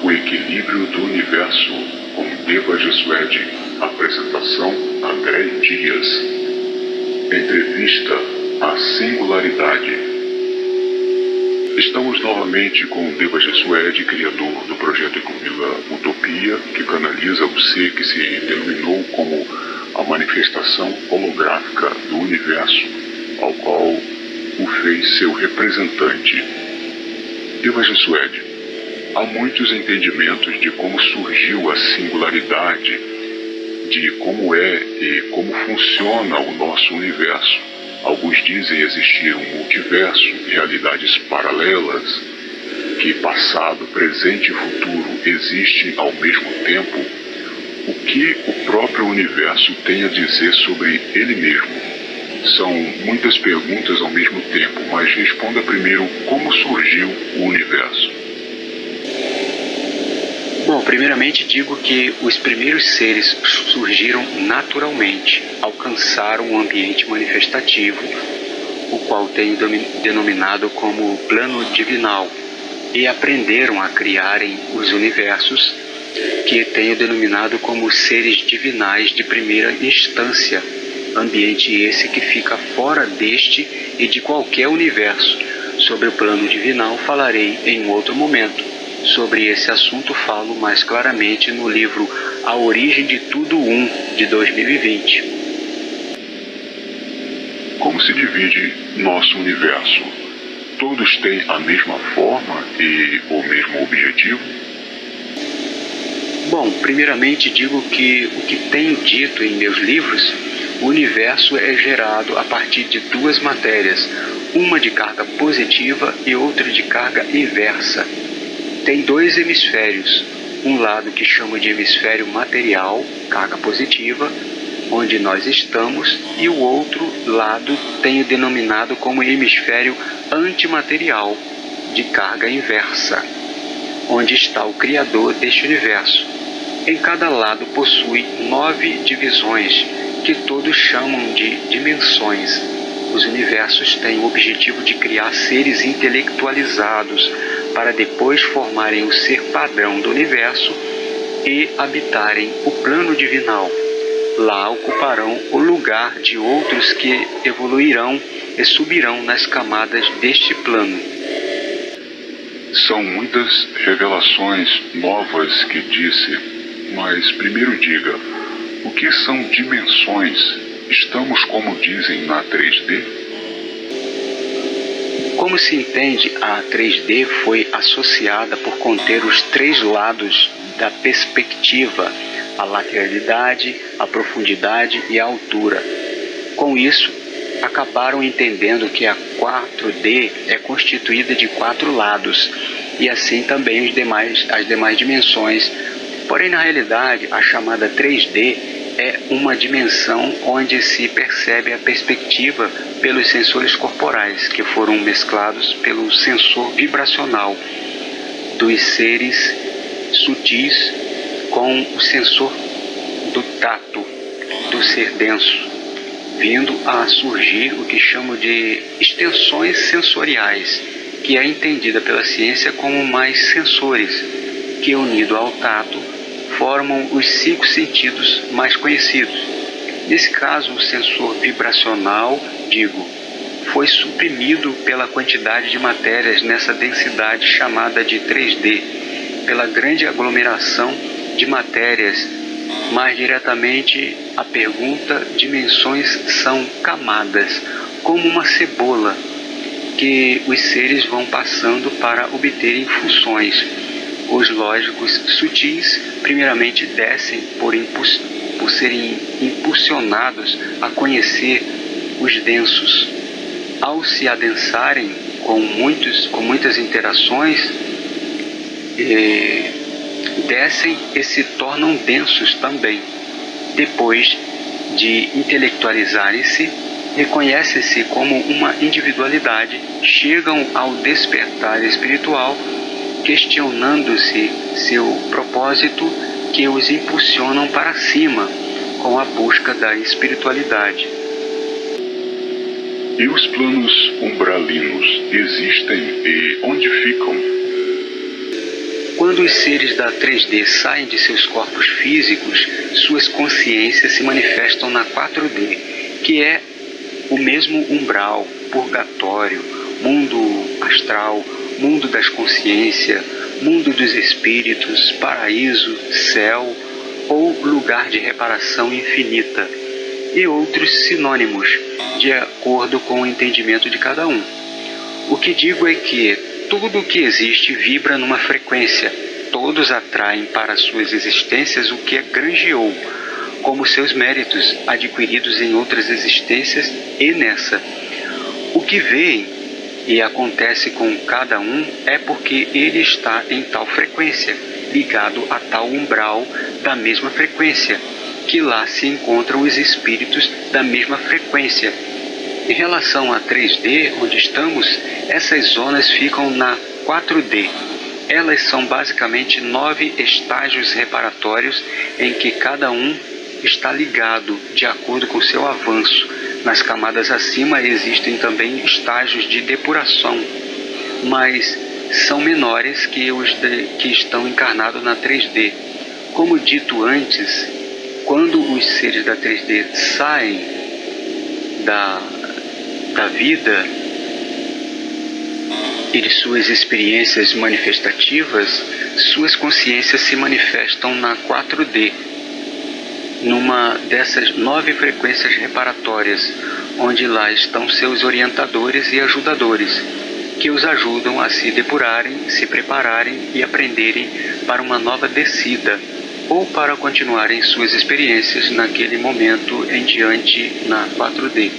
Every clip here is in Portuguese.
O equilíbrio do universo, com Deva Gesuede. Apresentação: André Dias. Entrevista: A Singularidade. Estamos novamente com Deva Gesuede, criador do projeto Ecovila Utopia, que canaliza o ser que se denominou como a manifestação holográfica do universo, ao qual o fez seu representante. Deva Gesuede, há muitos entendimentos de como surgiu a singularidade, de como é e como funciona o nosso universo. Alguns dizem existir um multiverso, realidades paralelas, que passado, presente e futuro existem ao mesmo tempo. O que o próprio universo tem a dizer sobre ele mesmo? São muitas perguntas ao mesmo tempo, mas responda primeiro como surgiu o universo. Bom, primeiramente digo que os primeiros seres surgiram naturalmente, alcançaram um ambiente manifestativo, o qual tenho denominado como plano divinal, e aprenderam a criarem os universos, que tenho denominado como seres divinais de primeira instância, ambiente esse que fica fora deste e de qualquer universo. Sobre o plano divinal falarei em outro momento. Sobre esse assunto falo mais claramente no livro A Origem de Tudo 1, de 2020. Como se divide nosso universo? Todos têm a mesma forma e o mesmo objetivo? Bom, primeiramente digo que o que tenho dito em meus livros, o universo é gerado a partir de duas matérias, uma de carga positiva e outra de carga inversa. Tem dois hemisférios, um lado que chamo de hemisfério material, carga positiva, onde nós estamos, e o outro lado tenho denominado como hemisfério antimaterial, de carga inversa, onde está o Criador deste universo. Em cada lado possui 9 divisões, que todos chamam de dimensões. Os universos têm o objetivo de criar seres intelectualizados, para depois formarem o ser padrão do universo e habitarem o plano divinal. Lá ocuparão o lugar de outros que evoluirão e subirão nas camadas deste plano. São muitas revelações novas que disse, mas primeiro diga, o que são dimensões? Estamos, como dizem, na 3D? Como se entende, a 3D foi associada por conter os 3 lados da perspectiva, a lateralidade, a profundidade e a altura. Com isso, acabaram entendendo que a 4D é constituída de 4 lados, e assim também as demais dimensões. Porém, na realidade, a chamada 3D é uma dimensão onde se percebe a perspectiva pelos sensores corporais, que foram mesclados pelo sensor vibracional dos seres sutis com o sensor do tato do ser denso, vindo a surgir o que chamo de extensões sensoriais, que é entendida pela ciência como mais sensores, que unido ao tato formam os 5 sentidos mais conhecidos. Nesse caso, o sensor vibracional, foi suprimido pela quantidade de matérias nessa densidade chamada de 3D, pela grande aglomeração de matérias. Mais diretamente, a pergunta: dimensões são camadas, como uma cebola, que os seres vão passando para obterem funções. Os lógicos sutis, primeiramente, descem por serem impulsionados a conhecer os densos. Ao se adensarem com muitas interações, descem e se tornam densos também. Depois de intelectualizarem-se, reconhecem-se como uma individualidade, chegam ao despertar espiritual, questionando-se seu propósito, que os impulsionam para cima com a busca da espiritualidade. E os planos umbralinos existem e onde ficam? Quando os seres da 3D saem de seus corpos físicos, suas consciências se manifestam na 4D, que é o mesmo umbral, purgatório, mundo astral, mundo das consciências, mundo dos espíritos, paraíso, céu ou lugar de reparação infinita, e outros sinônimos, de acordo com o entendimento de cada um. O que digo é que tudo o que existe vibra numa frequência, todos atraem para suas existências o que granjeou, como seus méritos adquiridos em outras existências e nessa. O que veem e acontece com cada um é porque ele está em tal frequência, ligado a tal umbral da mesma frequência, que lá se encontram os espíritos da mesma frequência. Em relação a 3D, onde estamos, essas zonas ficam na 4D. Elas são basicamente 9 estágios reparatórios em que cada um está ligado de acordo com seu avanço. Nas camadas acima existem também estágios de depuração, mas são menores que os que estão encarnados na 3D. Como dito antes, quando os seres da 3D saem da vida e de suas experiências manifestativas, suas consciências se manifestam na 4D, numa dessas 9 frequências reparatórias, onde lá estão seus orientadores e ajudadores, que os ajudam a se depurarem, se prepararem e aprenderem para uma nova descida, ou para continuarem suas experiências naquele momento em diante na 4D.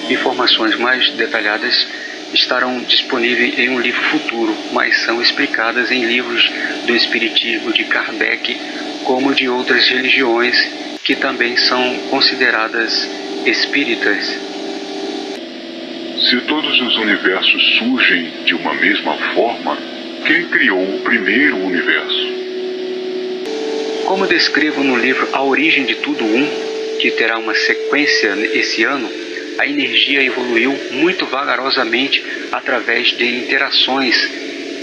Informações mais detalhadas estarão disponíveis em um livro futuro, mas são explicadas em livros do Espiritismo de Kardec, como de outras religiões que também são consideradas espíritas. Se todos os universos surgem de uma mesma forma, quem criou o primeiro universo? Como descrevo no livro A Origem de Tudo que terá uma sequência esse ano, a energia evoluiu muito vagarosamente através de interações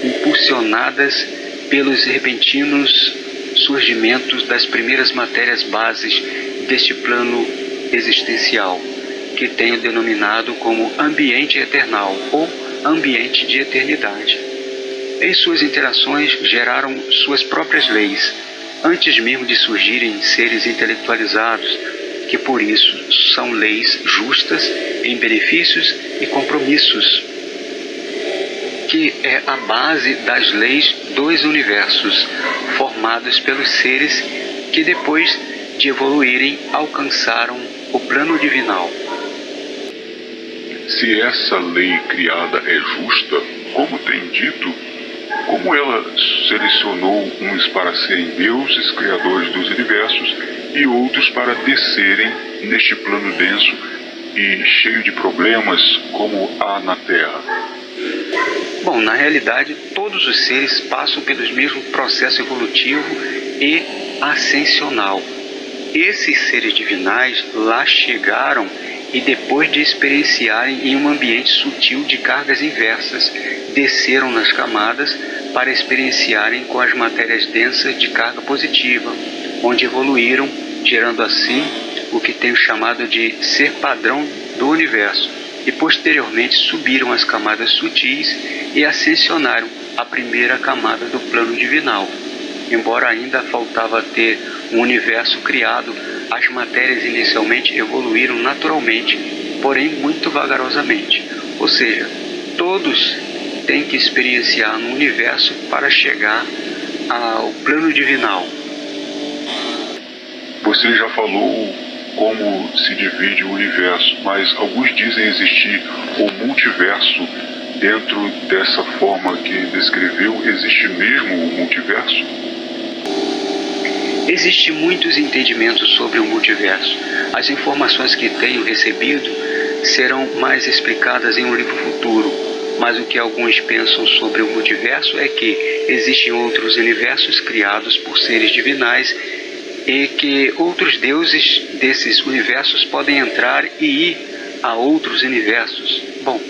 impulsionadas pelos repentinos surgimentos das primeiras matérias bases deste plano existencial, que tenho denominado como ambiente eternal ou ambiente de eternidade. Em suas interações geraram suas próprias leis, antes mesmo de surgirem seres intelectualizados, que por isso são leis justas em benefícios e compromissos, que é a base das leis dos universos, formados pelos seres que depois de evoluírem alcançaram o plano divinal. Se essa lei criada é justa, como tem dito, como ela selecionou uns para serem deuses, criadores dos universos, e outros para descerem neste plano denso e cheio de problemas como há na Terra? Bom, na realidade, todos os seres passam pelo mesmo processo evolutivo e ascensional. Esses seres divinais lá chegaram e depois de experienciarem em um ambiente sutil de cargas inversas, desceram nas camadas para experienciarem com as matérias densas de carga positiva, onde evoluíram, gerando assim o que tenho chamado de ser padrão do universo, e posteriormente subiram as camadas sutis e ascensionaram a primeira camada do plano divinal. Embora ainda faltava ter um universo criado, as matérias inicialmente evoluíram naturalmente, porém muito vagarosamente. Ou seja, todos têm que experienciar no universo para chegar ao plano divinal. Você já falou como se divide o universo, mas alguns dizem existir o multiverso. Dentro dessa forma que descreveu, existe mesmo o multiverso? Existem muitos entendimentos sobre o multiverso. As informações que tenho recebido serão mais explicadas em um livro futuro, mas o que alguns pensam sobre o multiverso é que existem outros universos criados por seres divinais e que outros deuses desses universos podem entrar e ir a outros universos. Bom,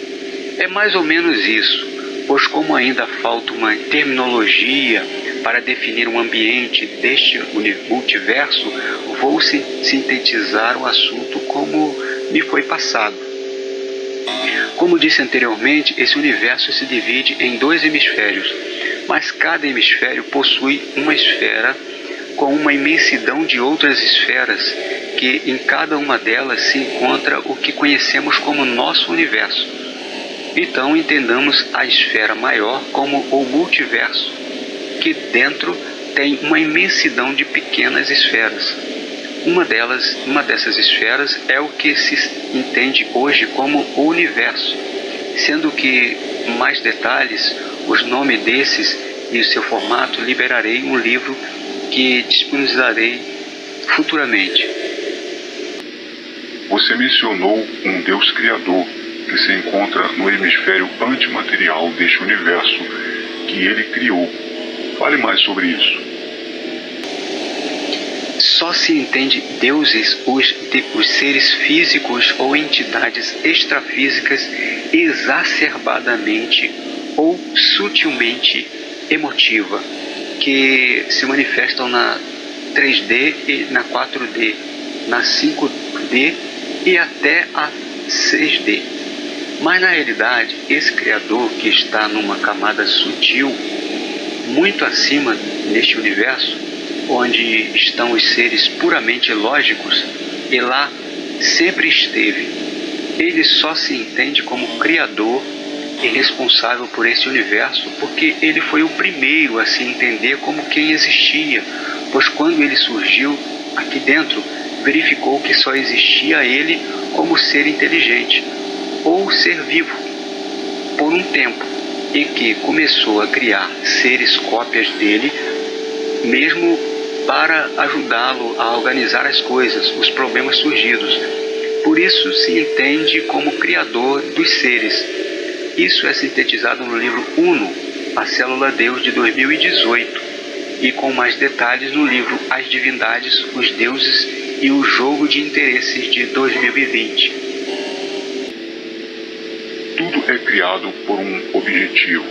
é mais ou menos isso, pois como ainda falta uma terminologia para definir um ambiente deste multiverso, vou sintetizar o assunto como me foi passado. Como disse anteriormente, esse universo se divide em 2 hemisférios, mas cada hemisfério possui uma esfera com uma imensidão de outras esferas, que em cada uma delas se encontra o que conhecemos como nosso universo. Então entendamos a esfera maior como o multiverso, que dentro tem uma imensidão de pequenas esferas. Uma dessas esferas é o que se entende hoje como o universo, sendo que mais detalhes, os nomes desses e o seu formato liberarei um livro que disponibilizarei futuramente. Você mencionou um Deus Criador que se encontra no hemisfério antimaterial deste universo que ele criou. Fale mais sobre isso. Só se entende deuses os seres físicos ou entidades extrafísicas exacerbadamente ou sutilmente emotiva, que se manifestam na 3D e na 4D, na 5D e até a 6D. Mas na realidade, esse Criador que está numa camada sutil, muito acima neste universo, onde estão os seres puramente lógicos, e lá sempre esteve. Ele só se entende como Criador e responsável por esse universo, porque ele foi o primeiro a se entender como quem existia, pois quando ele surgiu aqui dentro, verificou que só existia ele como ser inteligente, ou ser vivo, por um tempo, e que começou a criar seres cópias dele, mesmo para ajudá-lo a organizar as coisas, os problemas surgidos. Por isso se entende como Criador dos seres. Isso é sintetizado no livro Uno, a Célula Deus de 2018, e com mais detalhes no livro As Divindades, os Deuses e o Jogo de Interesses de 2020. Tudo é criado por um objetivo.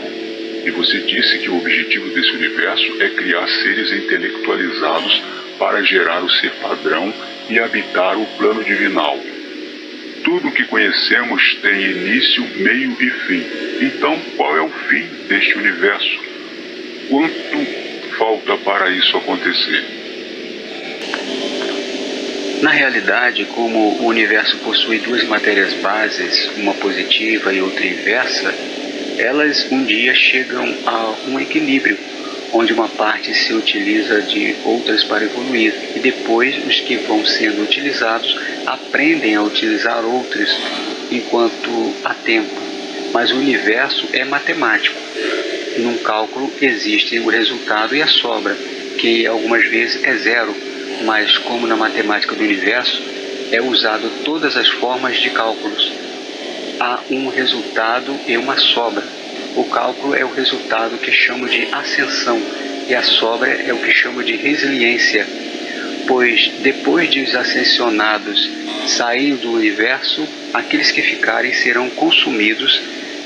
E você disse que o objetivo desse universo é criar seres intelectualizados para gerar o ser padrão e habitar o plano divinal. Tudo o que conhecemos tem início, meio e fim. Então, qual é o fim deste universo? Quanto falta para isso acontecer? Na realidade, como o universo possui 2 matérias bases, uma positiva e outra inversa, elas um dia chegam a um equilíbrio, onde uma parte se utiliza de outras para evoluir, e depois os que vão sendo utilizados aprendem a utilizar outros enquanto há tempo. Mas o universo é matemático. Num cálculo existe o resultado e a sobra, que algumas vezes é zero, mas como na matemática do universo é usado todas as formas de cálculos, há um resultado e uma sobra. O cálculo é o resultado que chamo de ascensão e a sobra é o que chamo de resiliência, pois depois de os ascensionados saírem do universo, aqueles que ficarem serão consumidos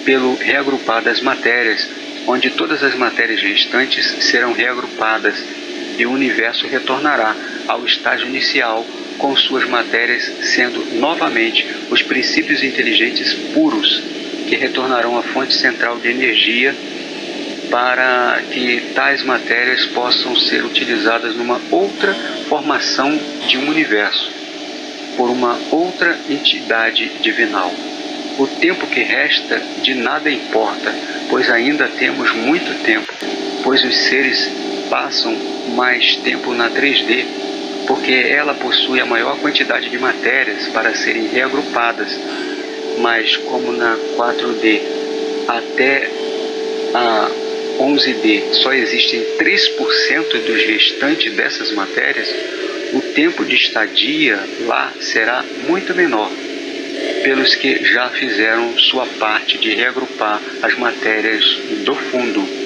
pelo reagrupar das matérias, onde todas as matérias restantes serão reagrupadas e o universo retornará ao estágio inicial com suas matérias sendo novamente os princípios inteligentes puros que retornarão à fonte central de energia para que tais matérias possam ser utilizadas numa outra formação de um universo, por uma outra entidade divinal. O tempo que resta de nada importa, pois ainda temos muito tempo, pois os seres passam mais tempo na 3D, porque ela possui a maior quantidade de matérias para serem reagrupadas, mas como na 4D até a 11D só existem 3% dos restantes dessas matérias, o tempo de estadia lá será muito menor, pelos que já fizeram sua parte de reagrupar as matérias do fundo.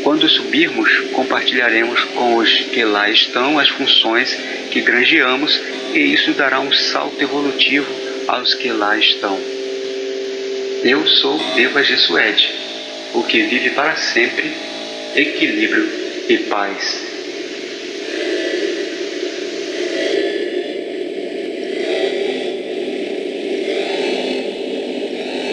Quando subirmos, compartilharemos com os que lá estão as funções que granjeamos, e isso dará um salto evolutivo aos que lá estão. Eu sou Deva G. Suede, o o que vive para sempre, equilíbrio e paz.